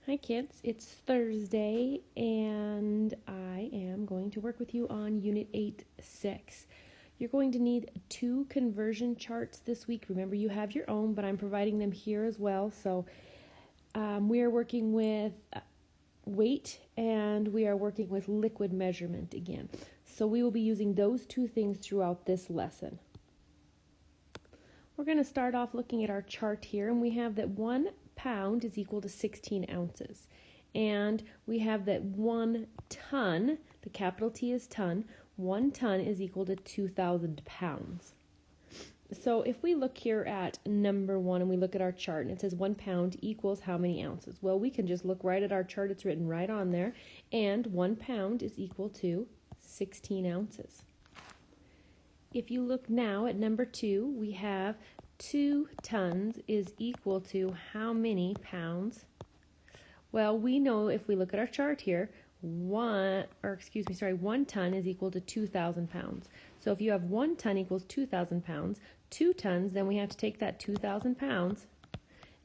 Hi kids, it's Thursday and I am going to work with you on Unit 8-6. You're going to need 2 conversion charts this week. Remember, you have your own, but I'm providing them here as well. So we are working with weight and we are working with liquid measurement again. So we will be using those 2 things throughout this lesson. We're going to start off looking at our chart here, and we have that 1 pound is equal to 16 ounces. And we have that 1 ton, the capital T is ton, 1 ton is equal to 2,000 pounds. So if we look here at number 1 and we look at our chart and it says 1 pound equals how many ounces? Well, we can just look right at our chart. It's written right on there. And 1 pound is equal to 16 ounces. If you look now at number 2, we have 2 tons is equal to how many pounds? Well, we know if we look at our chart here, 1 ton is equal to 2,000 pounds. So if you have 1 ton equals 2,000 pounds, 2 tons, then we have to take that 2,000 pounds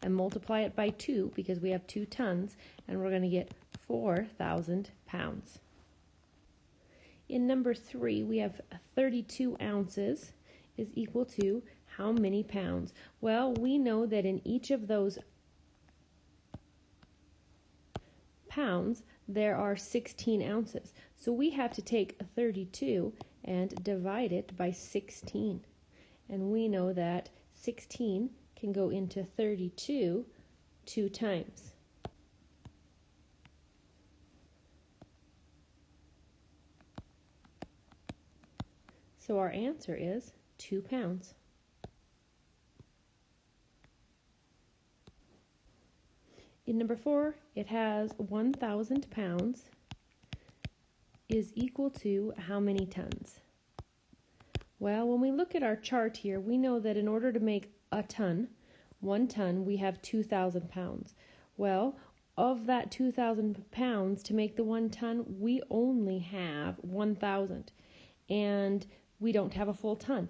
and multiply it by 2 because we have 2 tons, and we're going to get 4,000 pounds. In number 3, we have 32 ounces is equal to how many pounds? Well, we know that in each of those pounds, there are 16 ounces. So we have to take 32 and divide it by 16. And we know that 16 can go into 32 2 times. So our answer is 2 pounds. In number 4, it has 1,000 pounds is equal to how many tons? Well, when we look at our chart here, we know that in order to make a ton, 1 ton, we have 2,000 pounds. Well, of that 2,000 pounds to make the 1 ton, we only have 1,000. And we don't have a full ton.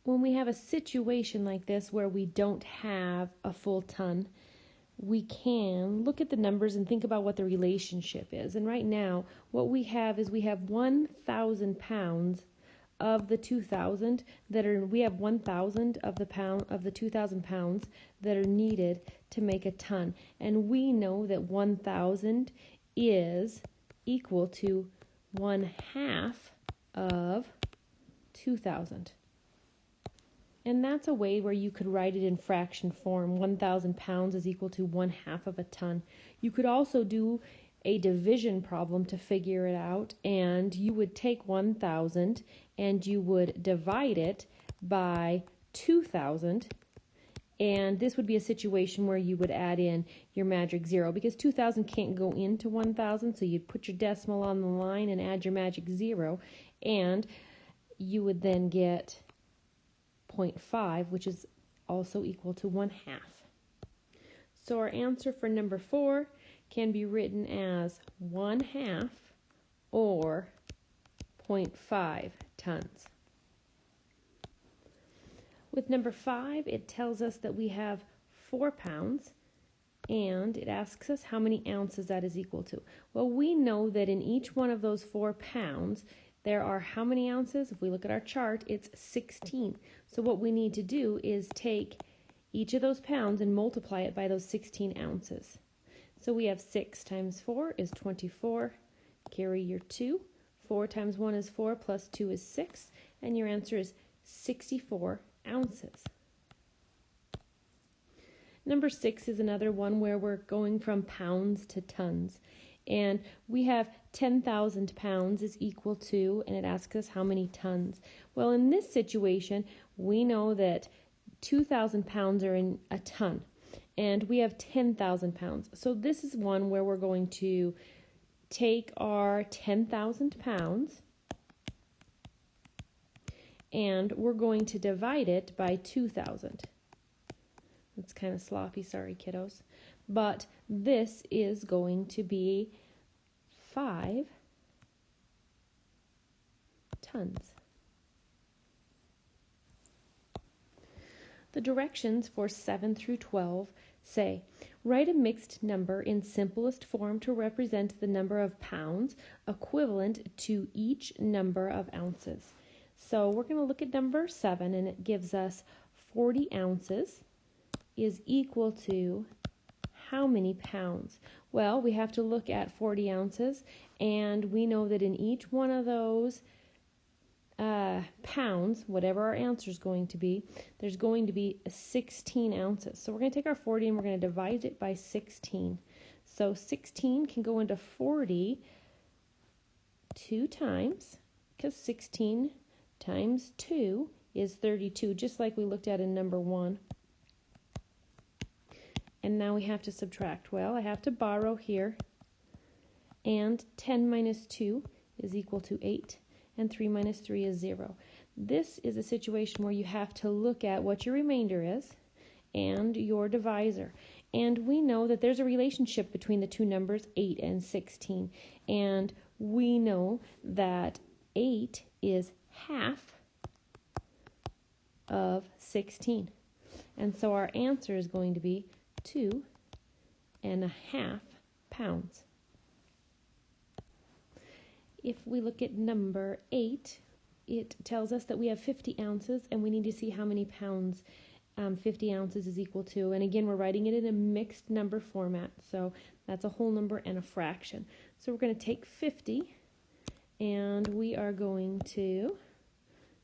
When we have a situation like this where we don't have a full ton, we can look at the numbers and think about what the relationship is. And right now, what we have is we have 1,000 pounds of the 2,000 we have 1,000 of the 2,000 pounds that are needed to make a ton. And we know that 1,000 is equal to 1/2 of 2,000. And that's a way where you could write it in fraction form. 1,000 pounds is equal to 1/2 of a ton. You could also do a division problem to figure it out, and you would take 1,000 and you would divide it by 2,000. And this would be a situation where you would add in your magic 0 because 2,000 can't go into 1,000, so you'd put your decimal on the line and add your magic 0, and you would then get 0.5, which is also equal to 1/2. So our answer for number 4 can be written as 1/2 or 0.5 tons. With number 5, it tells us that we have 4 pounds, and it asks us how many ounces that is equal to. Well, we know that in each one of those 4 pounds, there are how many ounces? If we look at our chart, it's 16. So what we need to do is take each of those pounds and multiply it by those 16 ounces. So we have 6 times 4 is 24. Carry your 2. 4 times 1 is 4 plus 2 is 6. And your answer is 64 ounces. Number 6 is another one where we're going from pounds to tons. And we have 10,000 pounds is equal to, and it asks us how many tons. Well, in this situation, we know that 2,000 pounds are in a ton, and we have 10,000 pounds. So this is one where we're going to take our 10,000 pounds, and we're going to divide it by 2,000. It's kind of sloppy, sorry kiddos. But this is going to be 5 tons. The directions for 7 through 12 say, write a mixed number in simplest form to represent the number of pounds equivalent to each number of ounces. So we're going to look at number 7, and it gives us 40 ounces is equal to how many pounds? Well, we have to look at 40 ounces, and we know that in each one of those pounds, whatever our answer is going to be, there's going to be 16 ounces. So we're going to take our 40 and we're going to divide it by 16. So 16 can go into 40 two times, because 16 times 2 is 32, just like we looked at in number 1. And now we have to subtract. Well, I have to borrow here. And 10 minus 2 is equal to 8. And 3 minus 3 is 0. This is a situation where you have to look at what your remainder is and your divisor. And we know that there's a relationship between the two numbers, 8 and 16. And we know that 8 is half of 16. And so our answer is going to be 2.5 pounds. If we look at number 8, it tells us that we have 50 ounces, and we need to see how many pounds 50 ounces is equal to. And again, we're writing it in a mixed number format, so that's a whole number and a fraction. So we're going to take 50, and we are going to,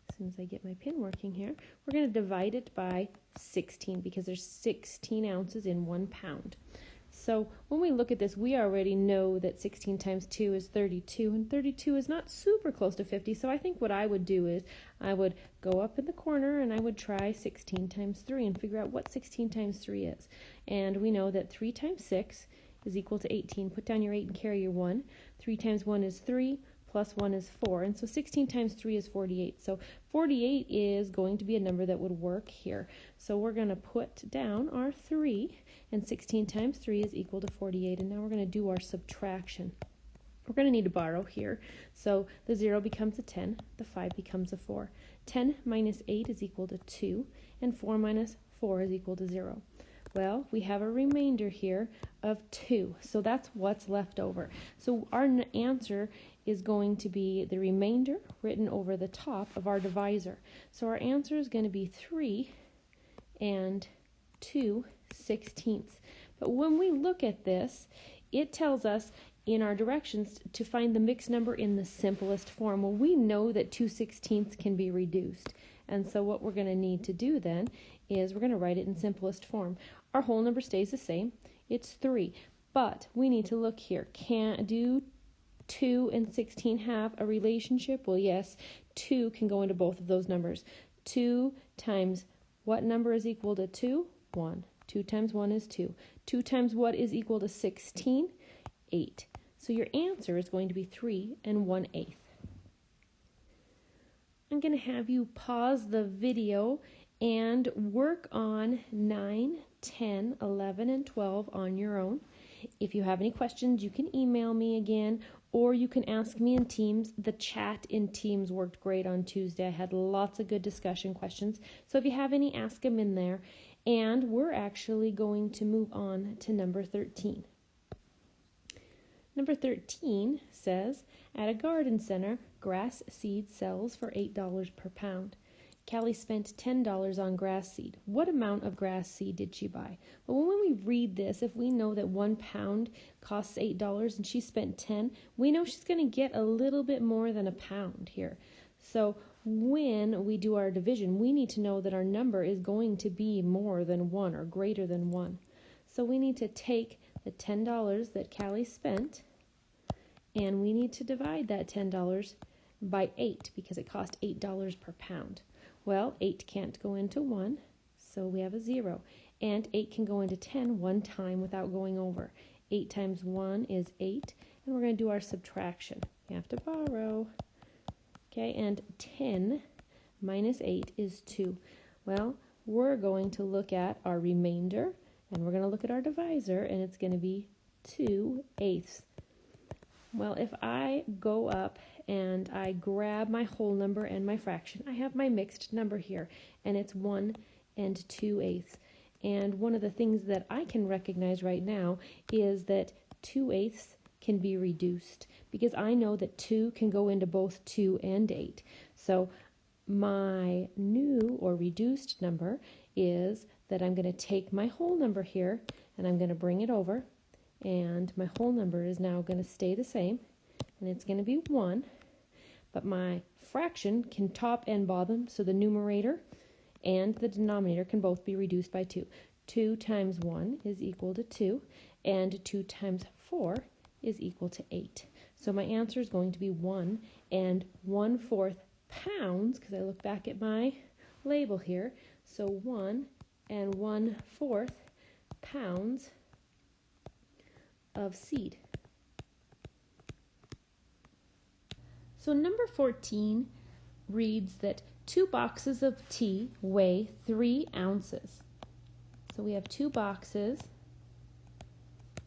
as soon as I get my pen working here, we're going to divide it by 16, because there's 16 ounces in 1 pound. So when we look at this, we already know that 16 times 2 is 32, and 32 is not super close to 50, so I think what I would do is I would go up in the corner and I would try 16 times 3 and figure out what 16 times 3 is. And we know that 3 times 6 is equal to 18. Put down your 8 and carry your 1. 3 times 1 is 3, plus 1 is 4, and so 16 times 3 is 48. So 48 is going to be a number that would work here. So we're going to put down our 3, and 16 times 3 is equal to 48, and now we're going to do our subtraction. We're going to need to borrow here, so the 0 becomes a 10, the 5 becomes a 4. 10 minus 8 is equal to 2, and 4 minus 4 is equal to 0. Well, we have a remainder here of 2, so that's what's left over. So our answer is going to be the remainder written over the top of our divisor. So our answer is going to be 3 and 2/16. But when we look at this, it tells us in our directions to find the mixed number in the simplest form. Well, we know that 2/16 can be reduced. And so what we're going to need to do then is we're going to write it in simplest form. Our whole number stays the same. It's 3. But we need to look here. Do 2 and 16 have a relationship? Well, yes. 2 can go into both of those numbers. 2 times what number is equal to 2? 1. 2 times 1 is 2. 2 times what is equal to 16? 8. So your answer is going to be 3 and 1/8. I'm going to have you pause the video and work on 9, 10, 11, and 12 on your own. If you have any questions, you can email me again, or you can ask me in Teams. The chat in Teams worked great on Tuesday. I had lots of good discussion questions. So if you have any, ask them in there. And we're actually going to move on to number 13. Number 13 says, at a garden center, grass seed sells for $8 per pound. Callie spent $10 on grass seed. What amount of grass seed did she buy? Well, when we read this, if we know that 1 pound costs $8 and she spent 10, we know she's going to get a little bit more than a pound here. So when we do our division, we need to know that our number is going to be more than 1 or greater than 1. So we need to take the $10 that Callie spent, and we need to divide that $10 by 8 because it cost $8 per pound. Well, 8 can't go into 1, so we have a 0. And 8 can go into 10 one time without going over. 8 times 1 is 8, and we're going to do our subtraction. We have to borrow. Okay, and 10 minus 8 is 2. Well, we're going to look at our remainder, and we're going to look at our divisor, and it's going to be 2/8. Well, if I go up and I grab my whole number and my fraction, I have my mixed number here, and it's 1 and 2/8. And one of the things that I can recognize right now is that 2/8 can be reduced, because I know that 2 can go into both 2 and 8. So my new or reduced number is that I'm going to take my whole number here and I'm going to bring it over, and my whole number is now going to stay the same, and it's going to be 1, but my fraction can top and bottom, so the numerator and the denominator can both be reduced by 2. 2 times 1 is equal to 2, and 2 times 4 is equal to 8. So my answer is going to be 1 1/4 pounds, because I look back at my label here. So 1 1/4 pounds of seed. So number 14 reads that 2 boxes of tea weigh 3 ounces. So we have 2 boxes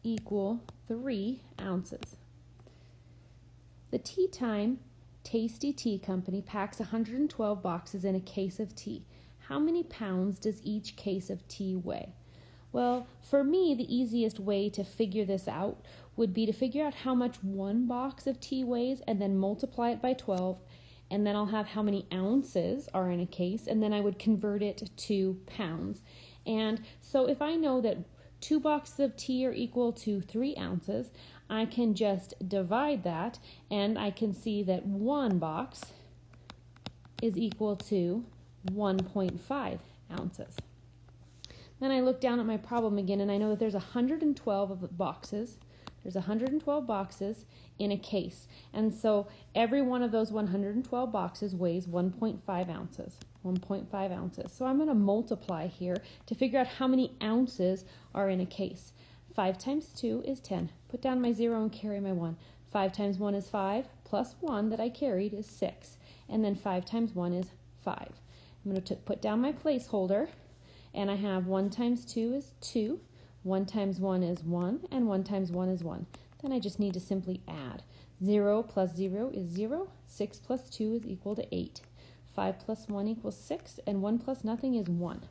equal 3 ounces. The Tea Time Tasty Tea Company packs 112 boxes in a case of tea. How many pounds does each case of tea weigh? Well, for me, the easiest way to figure this out would be to figure out how much one box of tea weighs and then multiply it by 12, and then I'll have how many ounces are in a case, and then I would convert it to pounds. And so if I know that 2 boxes of tea are equal to 3 ounces, I can just divide that, and I can see that 1 box is equal to 1.5 ounces. Then I look down at my problem again, and I know that there's 112 of the boxes. There's 112 boxes in a case. And so every one of those 112 boxes weighs 1.5 ounces. 1.5 ounces. So I'm going to multiply here to figure out how many ounces are in a case. 5 times 2 is 10. Put down my 0 and carry my 1. 5 times 1 is 5, plus 1 that I carried is 6. And then 5 times 1 is 5. I'm going to put down my placeholder, and I have 1 times 2 is 2, 1 times 1 is 1, and 1 times 1 is 1. Then I just need to simply add. 0 plus 0 is 0, 6 plus 2 is equal to 8. 5 plus 1 equals 6, and 1 plus nothing is 1.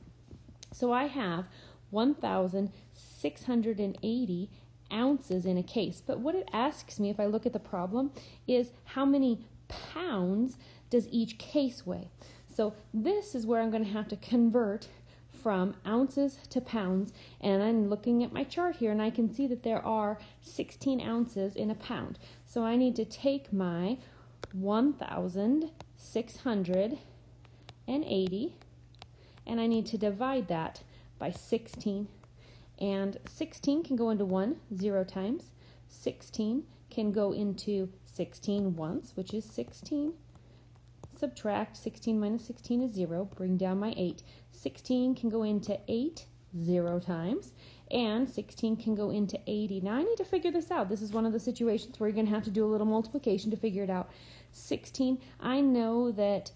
So I have 1,680 ounces in a case. But what it asks me, if I look at the problem, is how many pounds does each case weigh? So this is where I'm going to have to convert from ounces to pounds, and I'm looking at my chart here, and I can see that there are 16 ounces in a pound. So I need to take my 1,680, and I need to divide that by 16. And 16 can go into 1 0 times. 16 can go into 16 once, which is 16. Subtract 16 minus 16 is 0. Bring down my 8. 16 can go into 8 0 times, and 16 can go into 80. Now I need to figure this out. This is one of the situations where you're going to have to do a little multiplication to figure it out. 16, I know that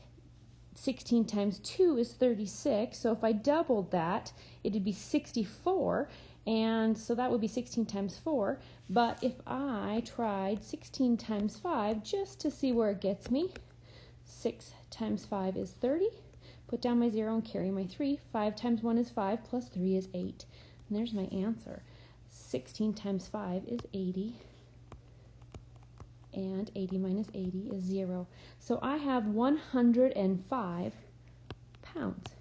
16 times 2 is 36, so if I doubled that, it would be 64, and so that would be 16 times 4. But if I tried 16 times 5 just to see where it gets me, 6 times 5 is 30. Put down my 0 and carry my 3. 5 times 1 is 5, plus 3 is 8. And there's my answer. 16 times 5 is 80. And 80 minus 80 is 0. So I have 105 pounds.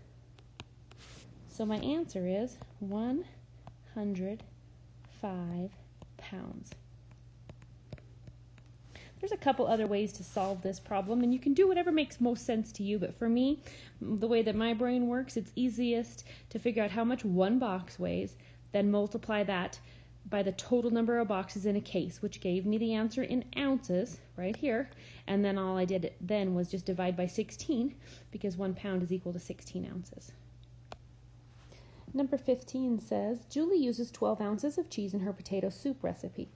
So my answer is 105 pounds. There's a couple other ways to solve this problem, and you can do whatever makes most sense to you, but for me, the way that my brain works, it's easiest to figure out how much one box weighs, then multiply that by the total number of boxes in a case, which gave me the answer in ounces right here, and then all I did then was just divide by 16, because 1 pound is equal to 16 ounces. Number 15 says, Julie uses 12 ounces of cheese in her potato soup recipe.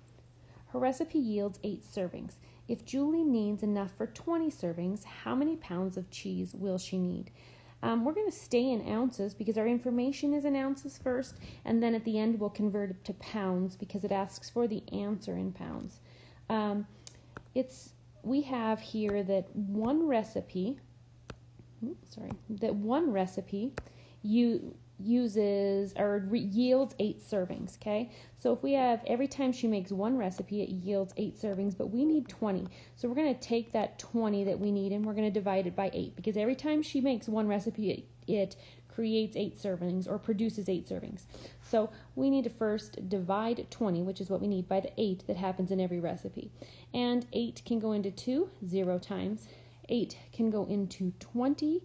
Her recipe yields 8 servings. If Julie needs enough for 20 servings, how many pounds of cheese will she need? We're going to stay in ounces because our information is in ounces first, and then at the end we'll convert it to pounds because it asks for the answer in pounds. We have here that one recipe uses or yields 8 servings, okay? So if we have, every time she makes one recipe, it yields 8 servings, but we need 20. So we're going to take that 20 that we need and we're going to divide it by 8, because every time she makes one recipe, it creates 8 servings or produces 8 servings. So we need to first divide 20, which is what we need, by the 8 that happens in every recipe. And 8 can go into 2, 0 times. 8 can go into 20,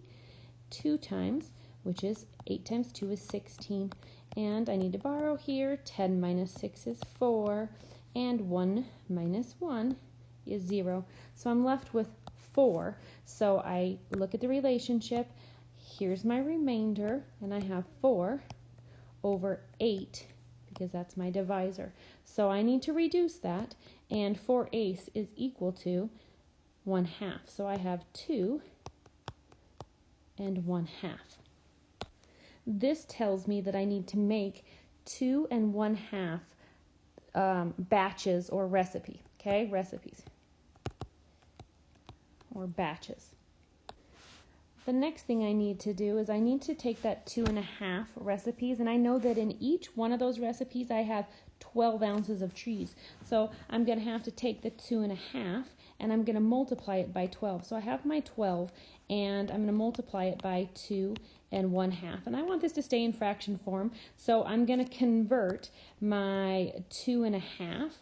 2 times, which is 8 times 2 is 16. And I need to borrow here. 10 minus 6 is 4. And 1 minus 1 is 0. So I'm left with 4. So I look at the relationship. Here's my remainder. And I have 4 over 8, because that's my divisor. So I need to reduce that. And 4/8 is equal to 1/2. So I have 2 and 1/2. This tells me that I need to make 2 1/2 batches or recipe. Okay, recipes or batches. The next thing I need to do is I need to take that 2 1/2 recipes, and I know that in each one of those recipes I have 12 ounces of cheese. So I'm going to have to take the 2 1/2 and I'm going to multiply it by 12. So I have my 12 and I'm going to multiply it by 2 1/2. And I want this to stay in fraction form, so I'm going to convert my 2 1/2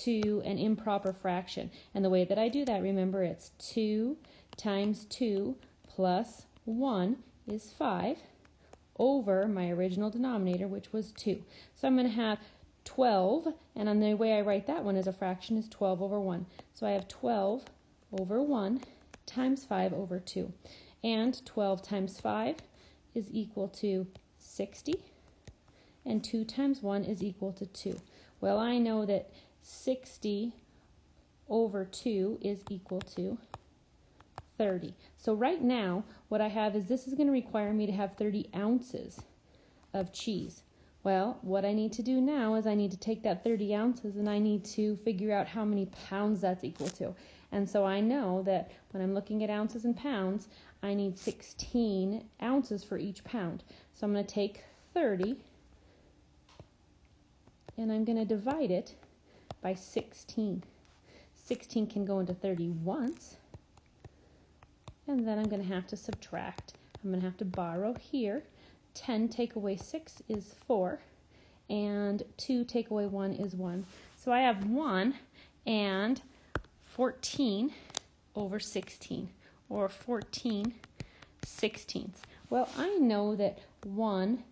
to an improper fraction. And the way that I do that, remember, it's 2 times 2 plus 1 is 5 over my original denominator, which was 2. So I'm going to have 12, and on the way I write that one as a fraction is 12 over 1. So I have 12 over 1 times 5 over 2. And 12 times 5 is equal to 60, and 2 times 1 is equal to 2. Well, I know that 60 over 2 is equal to 30. So right now, what I have is this is going to require me to have 30 ounces of cheese. Well, what I need to do now is I need to take that 30 ounces and I need to figure out how many pounds that's equal to. And so I know that when I'm looking at ounces and pounds, I need 16 ounces for each pound. So I'm going to take 30 and I'm going to divide it by 16. 16 can go into 30 once, and then I'm going to have to subtract. I'm going to have to borrow here. 10 take away 6 is 4, and 2 take away 1 is 1. So I have 1 and 14 over 16, or 14/16. Well, I know that 1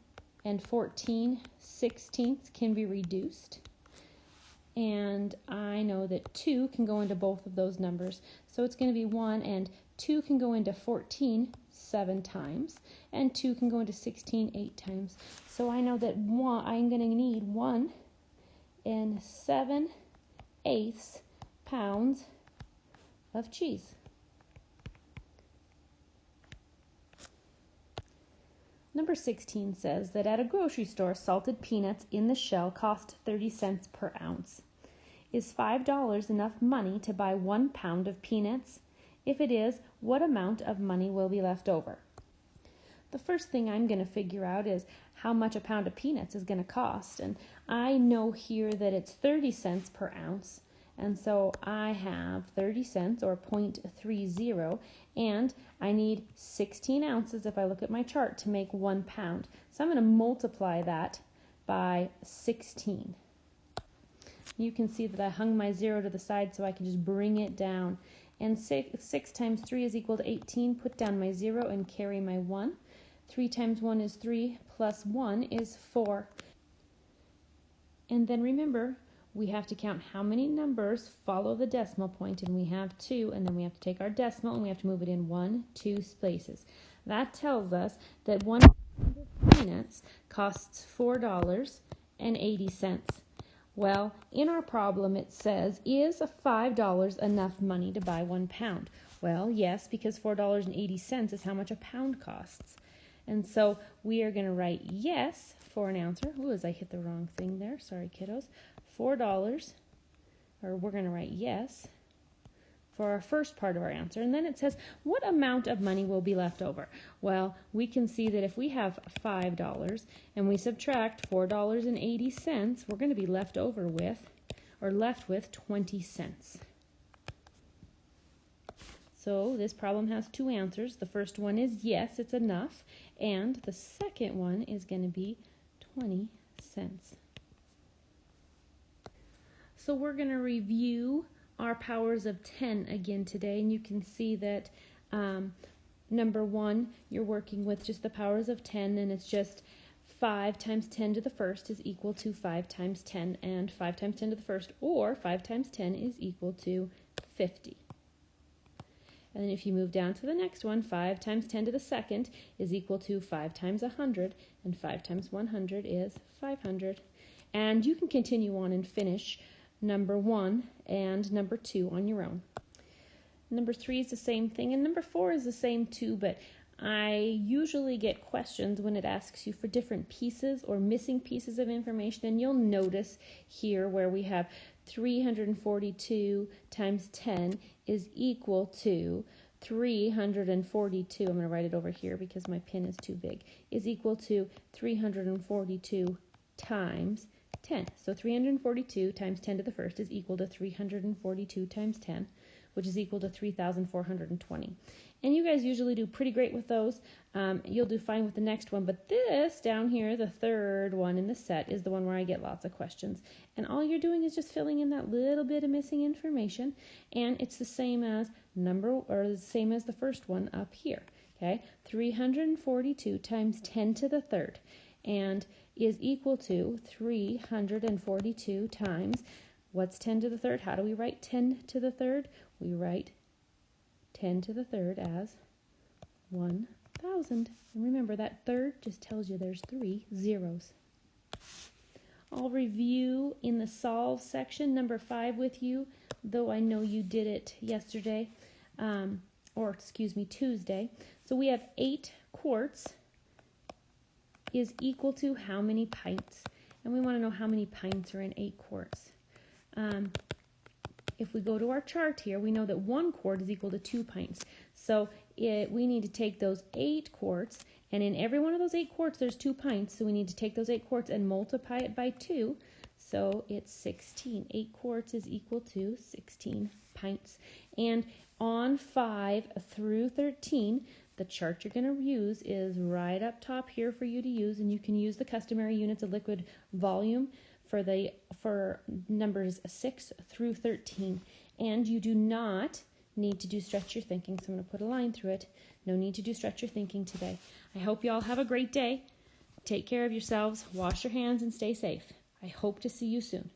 and 14/16 can be reduced, and I know that 2 can go into both of those numbers. So it's going to be 1 and 2 can go into 14 7 times, and 2 can go into 16 8 times. So I know that I'm going to need 1 7/8 pounds of cheese. Number 16 says that at a grocery store, salted peanuts in the shell cost 30 cents per ounce. Is $5 enough money to buy 1 pound of peanuts? If it is, what amount of money will be left over? The first thing I'm going to figure out is how much a pound of peanuts is going to cost. And I know here that it's 30 cents per ounce. And so I have 30 cents, or 0.30, and I need 16 ounces if I look at my chart to make 1 pound. So I'm going to multiply that by 16. You can see that I hung my 0 to the side so I can just bring it down. And 6 times 3 is equal to 18. Put down my 0 and carry my 1. 3 times 1 is 3, plus 1 is 4. And then remember, we have to count how many numbers follow the decimal point, and we have 2, and then we have to take our decimal and we have to move it in 1, 2 spaces. That tells us that 1 pound of peanuts costs $4.80. Well, in our problem it says, is $5 enough money to buy 1 pound? Well, yes, because $4.80 is how much a pound costs. And so we are going to write yes for an answer. Ooh, as I hit the wrong thing there. Sorry, kiddos. $4, or we're going to write yes for our first part of our answer. And then it says, what amount of money will be left over? Well, we can see that if we have $5 and we subtract $4.80, we're going to be left with 20 cents. So this problem has two answers. The first one is yes, it's enough. And the second one is going to be 20 cents. So we're going to review our powers of 10 again today. And you can see that number one, you're working with just the powers of 10, and it's just 5 times 10 to the first is equal to 5 times 10, and 5 times 10 to the first, or 5 times 10 is equal to 50. And then if you move down to the next one, 5 times 10 to the second is equal to 5 times 100, and 5 times 100 is 500. And you can continue on and finish number 1 and number 2 on your own. Number 3 is the same thing, and number 4 is the same too, but I usually get questions when it asks you for different pieces or missing pieces of information, and you'll notice here where we have 342 times 10 is equal to 342, I'm going to write it over here because my pen is too big, is equal to 342 times 10. So 342 times 10 to the first is equal to 342 times 10, which is equal to 3,420. And you guys usually do pretty great with those. You'll do fine with the next one, but this down here, the third one in the set, is the one where I get lots of questions. And all you're doing is just filling in that little bit of missing information, and it's the same as the same as the first one up here. Okay, 342 times 10 to the third, and is equal to 342 times, what's 10 to the third? How do we write 10 to the third? We write 10 to the third as 1,000. And remember, that third just tells you there's 3 zeros. I'll review in the solve section number 5 with you, though I know you did it yesterday, Tuesday. So we have 8 quarts is equal to how many pints? And we want to know how many pints are in 8 quarts. If we go to our chart here, we know that 1 quart is equal to 2 pints. So we need to take those 8 quarts, and in every one of those 8 quarts, there's 2 pints. So we need to take those 8 quarts and multiply it by 2. So it's 16. 8 quarts is equal to 16 pints. And on 5 through 13, the chart you're going to use is right up top here for you to use, and you can use the customary units of liquid volume for numbers 6 through 13. And you do not need to do stretch your thinking, so I'm going to put a line through it. No need to do stretch your thinking today. I hope you all have a great day. Take care of yourselves, wash your hands, and stay safe. I hope to see you soon.